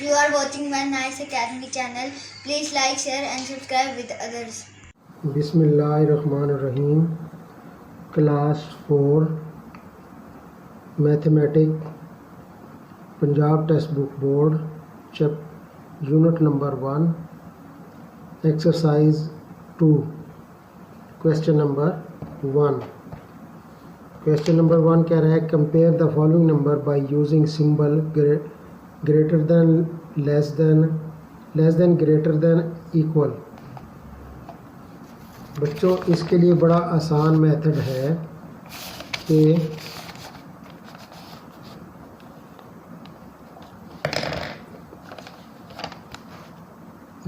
You are watching my Nice Academy channel. Please like, share and subscribe with others. बिस्मिल्लाहिर्रहमानिर्रहीम। Class 4 mathematic Punjab text book board unit number 1 exercise 2 question number 1 कह रहा है compare the following number by using symbol greater than less than greater than equal. बच्चों इसके लिए बड़ा आसान method है कि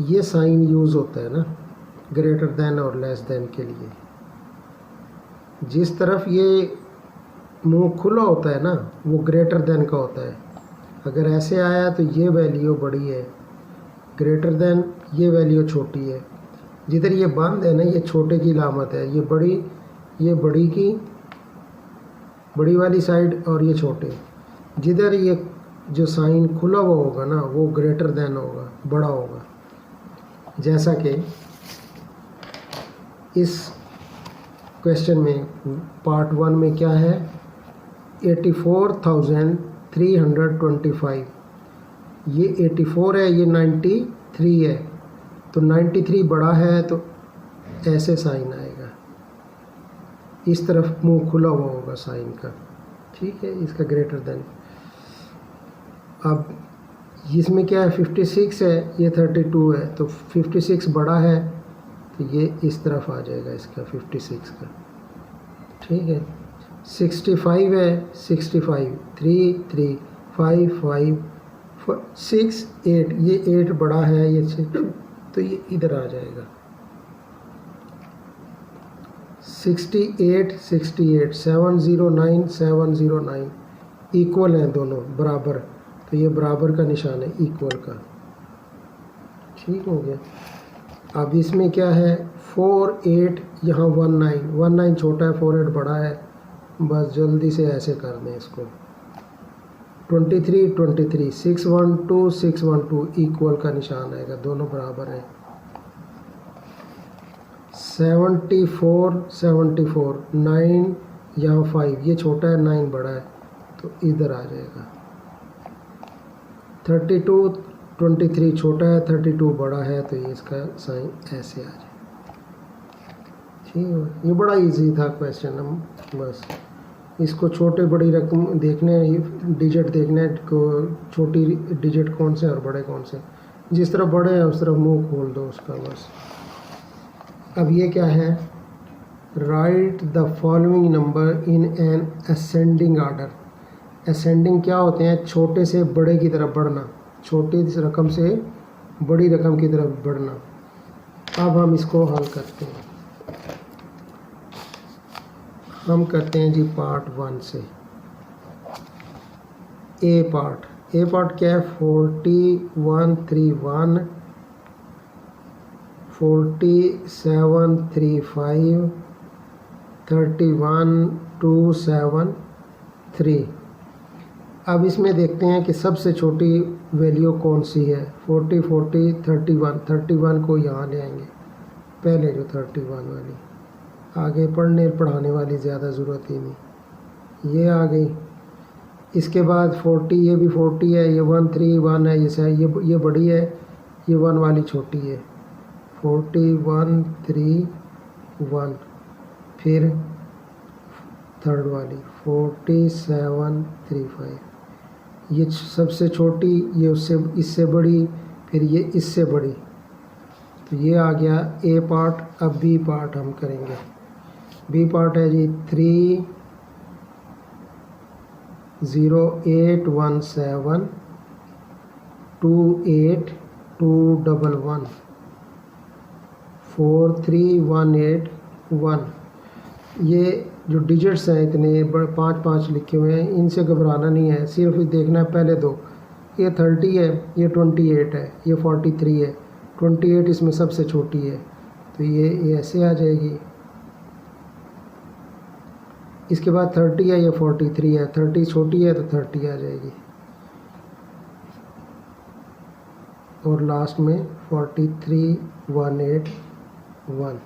ये साइन यूज़ होता है ना ग्रेटर देन और लेस देन के लिए। जिस तरफ ये मुंह खुला होता है ना वो ग्रेटर देन का होता है। अगर ऐसे आया तो ये वैल्यू बड़ी है, ग्रेटर देन ये वैल्यू छोटी है। जिधर ये बंद है ना ये छोटे की अलामत है, ये बड़ी की बड़ी वाली साइड और ये छोटे। जिधर ये जो साइन खुला हुआ होगा ना वो ग्रेटर देन होगा, बड़ा होगा। जैसा कि इस क्वेश्चन में पार्ट 1 में क्या है 84,325। ये 84 है, ये 93 है, तो 93 बड़ा है तो ऐसे साइन आएगा, इस तरफ मुंह खुला हुआ होगा साइन का, ठीक है, इसका ग्रेटर देन। अब इसमें क्या है 56 है, ये 32 है, तो 56 बड़ा है तो ये इस तरफ आ जाएगा इसका 56 का, ठीक है। 65 है, 65 3 3 5 5 6 8, ये 8 बड़ा है, ये 6 तो ये इधर आ जाएगा। 68 68 709 709 इक्वल हैं दोनों बराबर, तो ये बराबर का निशान है इक्वल का, ठीक हो गया। अब इसमें क्या है 48 यहाँ 19 छोटा है, 48 बड़ा है, बस जल्दी से ऐसे कर दें इसको। 23 23 612 612 इक्वल का निशान आएगा, दोनों बराबर हैं। 74 74 9 यहाँ 5, ये छोटा है 9 बड़ा है तो इधर आ जाएगा। 32 23 छोटा है, 32 बड़ा है तो ये इसका साइन ऐसे आ जाएगा, ठीक है। ये बड़ा इजी था क्वेश्चन। हम बस इसको छोटे बड़ी रकम देखने, डिजिट देखने को, छोटी डिजिट कौन से और बड़े कौन से, जिस तरफ बड़े हैं उस तरफ मुंह खोल दो उसका बस। अब ये क्या है right the following number in an ascending order. Ascending क्या होते हैं, छोटे से बड़े की तरफ बढ़ना, छोटी रकम से बड़ी रकम की तरफ बढ़ना। अब हम इसको हल करते हैं, हम करते हैं जी पार्ट 1 से। ए पार्ट क्या है 4131 4735 31273। अब इसमें देखते हैं कि सबसे छोटी वैल्यू कौन सी है। 40 40 31 को यहाँ ले आएंगे, पहले जो 31 वाली, आगे पढ़ाने वाली ज़्यादा ज़रूरत ही नहीं, ये आ गई। इसके बाद 40, ये भी 40 है, ये 131 है, ये बड़ी है, ये 1 वाली छोटी है। 4131 फिर थर्ड वाली 4735, ये सबसे छोटी, ये इससे बड़ी, फिर ये इससे बड़ी, तो ये आ गया ए पार्ट। अब बी पार्ट हम करेंगे। बी पार्ट है जी 30817 28211 43181। ये जो डिजिट्स हैं इतने बड़े 5 लिखे हुए हैं, इनसे घबराना नहीं है, सिर्फ देखना है पहले दो। ये 30 है, ये 28 है, ये 43 है, 28 इसमें सबसे छोटी है तो ये ऐसे आ जाएगी। इसके बाद 30 है, ये 43 है, 30 छोटी है तो 30 आ जाएगी। और लास्ट में 43181।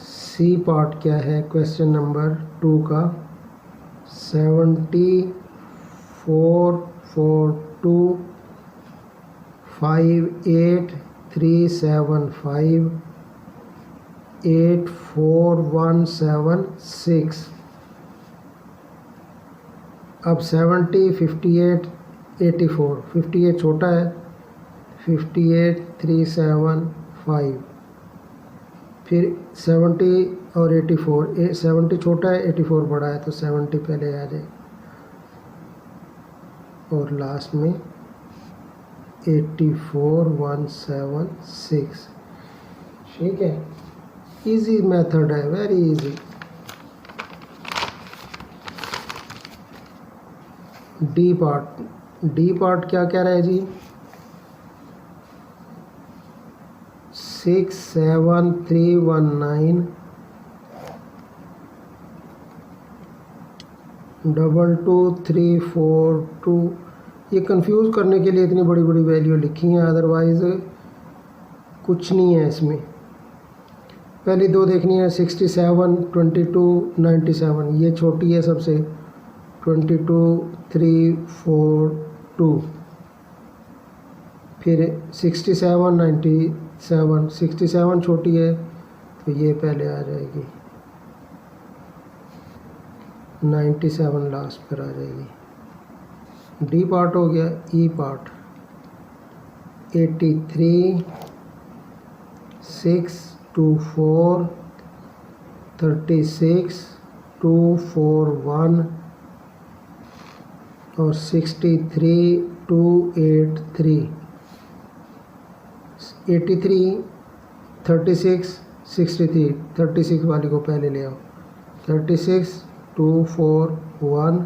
सी पार्ट क्या है क्वेश्चन नंबर 2 का? 7442 58375 84176। अब 70 58 84, 58 छोटा है, 58375, फिर 70 और 84, 70 छोटा है 84 बड़ा है, तो 70 पहले आ जाए और लास्ट में 84176। ठीक है, इजी मेथड है, वेरी इजी। डी पार्ट क्या कह रहा है जी? 67319 22342। ये कंफ्यूज करने के लिए इतनी बड़ी बड़ी वैल्यू लिखी हैं, अदरवाइज कुछ नहीं है इसमें। पहली दो देखनी है 67 22 97, ये छोटी है सबसे, 22 342। फिर 67 97, 67 छोटी है तो ये पहले आ जाएगी, 97 लास्ट पर आ जाएगी। डी पार्ट हो गया। ई पार्ट 83 624 36 241 और 63 283। 83 36 63, 36 वाली को पहले ले आओ, 36 241,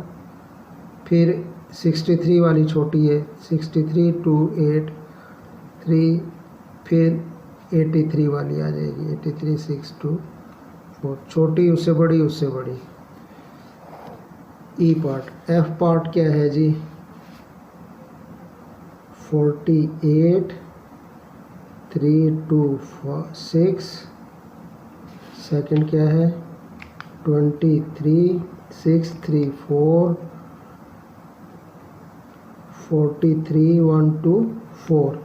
फिर 63 वाली छोटी है, 63 283, फिर 83 वाली आ जाएगी, 83 624, छोटी उससे बड़ी उससे बड़ी। ई पार्ट। एफ पार्ट क्या है जी? 48 326, सेकंड क्या है? 23 634 43 124।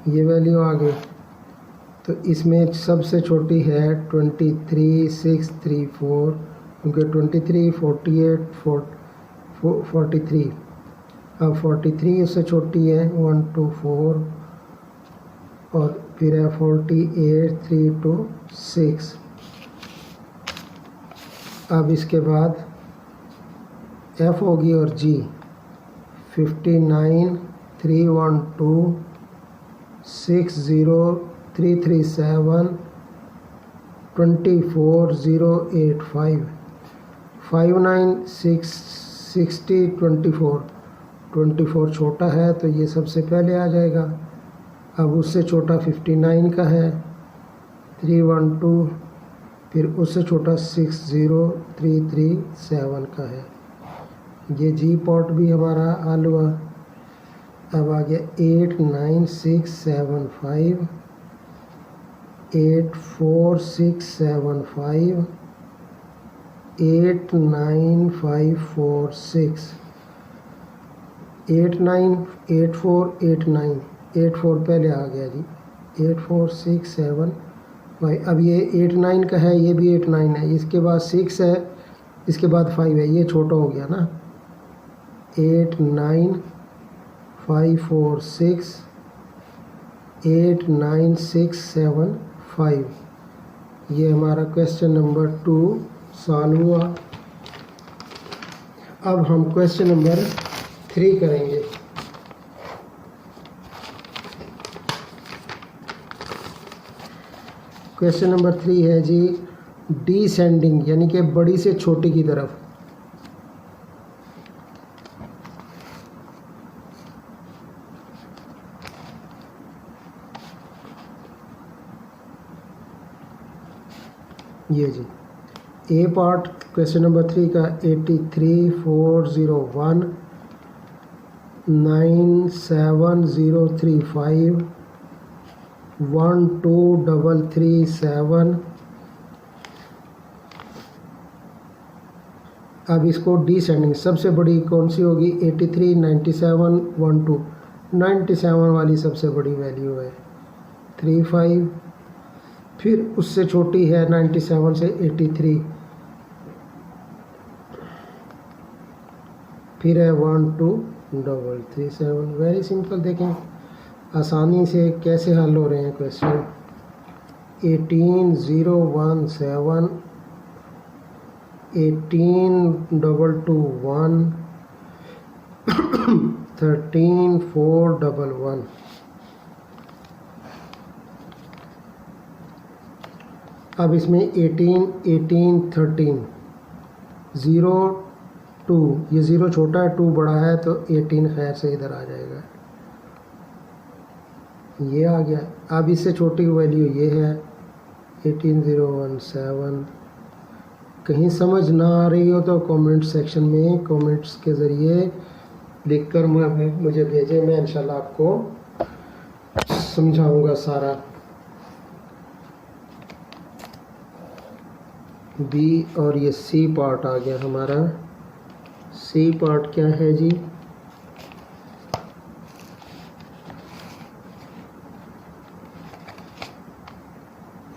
ये वैल्यू आ गई। तो इसमें सबसे छोटी है 23 634, क्योंकि 23 48 43। अब 43 उससे छोटी है 124, और फिर है 48 326। अब इसके बाद एफ होगी और जी 59 312 60 337 24085 59 60 24 छोटा है तो ये सबसे पहले आ जाएगा। अब उससे छोटा 59 का है 312, फिर उससे छोटा 60337 का है। ये जी पॉट भी हमारा हल हुआ। अब आ गया 89675 84675 89546 898489 84 पहले आ गया जी, 84675। अब ये 89 का है, ये भी 89 है, इसके बाद 6 है, इसके बाद 5 है, ये छोटा हो गया ना। 89546 89675। ये हमारा क्वेश्चन नंबर 2 सॉल्व हुआ। अब हम क्वेश्चन नंबर 3 करेंगे। क्वेश्चन नंबर 3 है जी डिसेंडिंग, यानी कि बड़ी से छोटी की तरफ। ये जी ए पार्ट क्वेश्चन नंबर 3 का 83401 97035 12337। अब इसको डिसेंडिंग सबसे बड़ी कौन सी होगी? 83 97 12 97 वाली सबसे बड़ी वैल्यू है 35। फिर उससे छोटी है 97 से 83, फिर है 12337। Very simple. देखें आसानी से कैसे हल हो रहे हैं क्वेश्चन। 18017 18221 13411। अब इसमें 18 18 13 0 2, ये 0 छोटा है 2 बड़ा है तो 18 खैर से इधर आ जाएगा, ये आ गया। अब इससे छोटी वैल्यू ये है 18017। कहीं समझ ना आ रही हो तो कमेंट सेक्शन में कमेंट्स के ज़रिए लिखकर मुझे भेजें, मैं इंशाल्लाह आपको समझाऊंगा सारा। बी और ये सी पार्ट आ गया हमारा। सी पार्ट क्या है जी?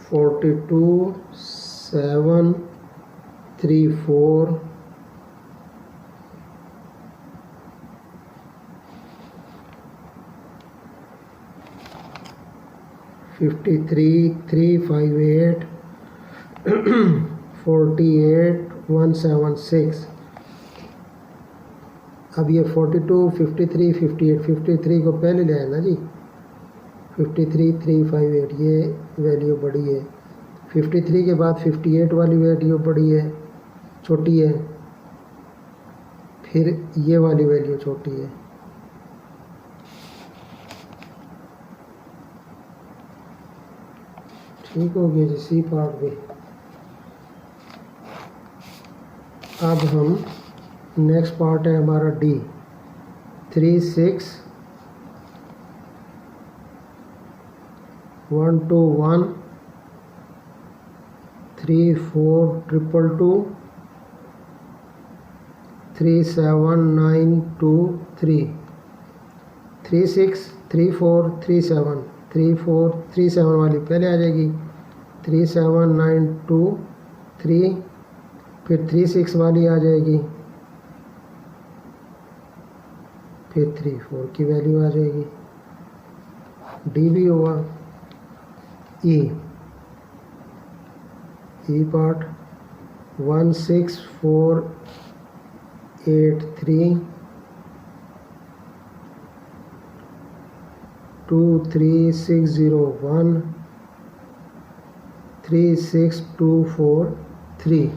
(42 7 3 4 53 358 48 176। अब ये 42 53 58 53 को पहले ले आए ना जी, 53 358 ये वैल्यू बड़ी है। 53 के बाद 58 वाली वैल्यू बड़ी है, छोटी है, फिर ये वाली वैल्यू छोटी है। ठीक हो गया जी सी पार्ट भी। अब हम नेक्स्ट पार्ट है हमारा डी। 36 121 3422 37923 36 34 37 3437 वाली पहले आ जाएगी, 37923, फिर 36 वाली आ जाएगी, फिर 34 की वैल्यू आ जाएगी। डी भी हुआ। ई पार्ट 16483 23601 36243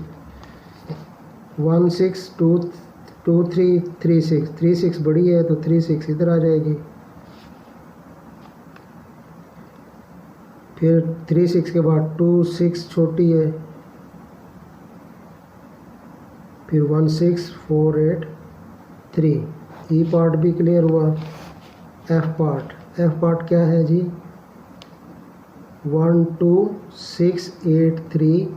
162336 36 बड़ी है तो 36 इधर आ जाएगी, फिर 36 के बाद 26 छोटी है, फिर 16483। ई पार्ट भी क्लियर हुआ। एफ पार्ट क्या है जी? 12683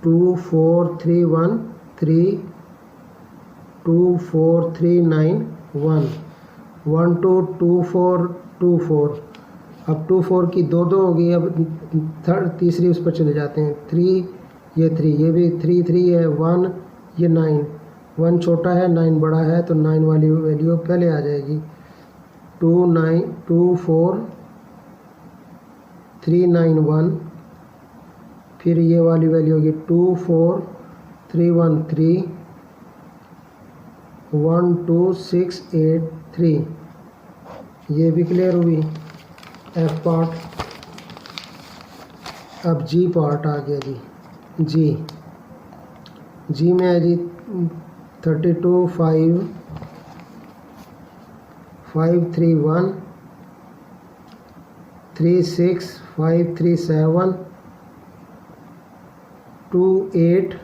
24313 24391 122424। अब 24 की दो हो गई, अब तीसरी उस पर चले जाते हैं। 3 ये 3, ये भी 3 3 है, 1 ये 9, 1 छोटा है 9 बड़ा है तो 9 वाली वैल्यू पहले आ जाएगी। 24391, फिर ये वाली वैल्यू होगी 24313 12683। ये भी क्लियर हुई एफ पार्ट। अब जी पार्ट आ गया जी। जी में है जी 32 5 531 36 537 28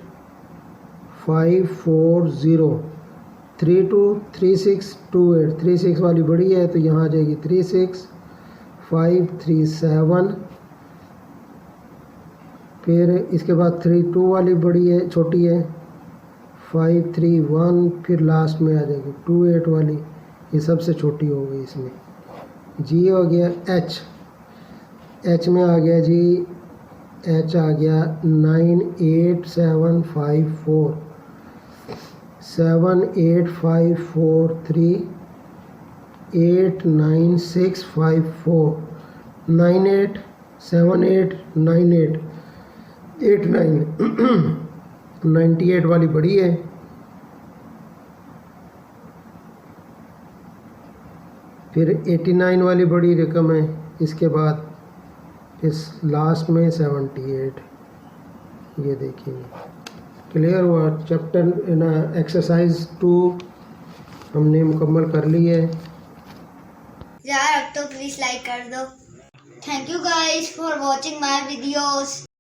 540 323628 36 वाली बड़ी है तो यहाँ आ जाएगी 36537। फिर इसके बाद 32 वाली बड़ी है, छोटी है 531। फिर लास्ट में आ जाएगी 28 वाली, ये सबसे छोटी हो गई इसमें। जी हो गया एच में आ गया जी, एच आ गया 98754 78543 89654 987898 89 98 वाली बड़ी है। फिर 89 वाली बड़ी रकम है। इसके बाद इस लास्ट में 78। ये देखिए क्लियर हुआ। चैप्टर ना एक्सरसाइज 2 हमने मुकम्मल कर ली है। यार अब तो प्लीज लाइक कर दो। Thank you guys for watching my videos.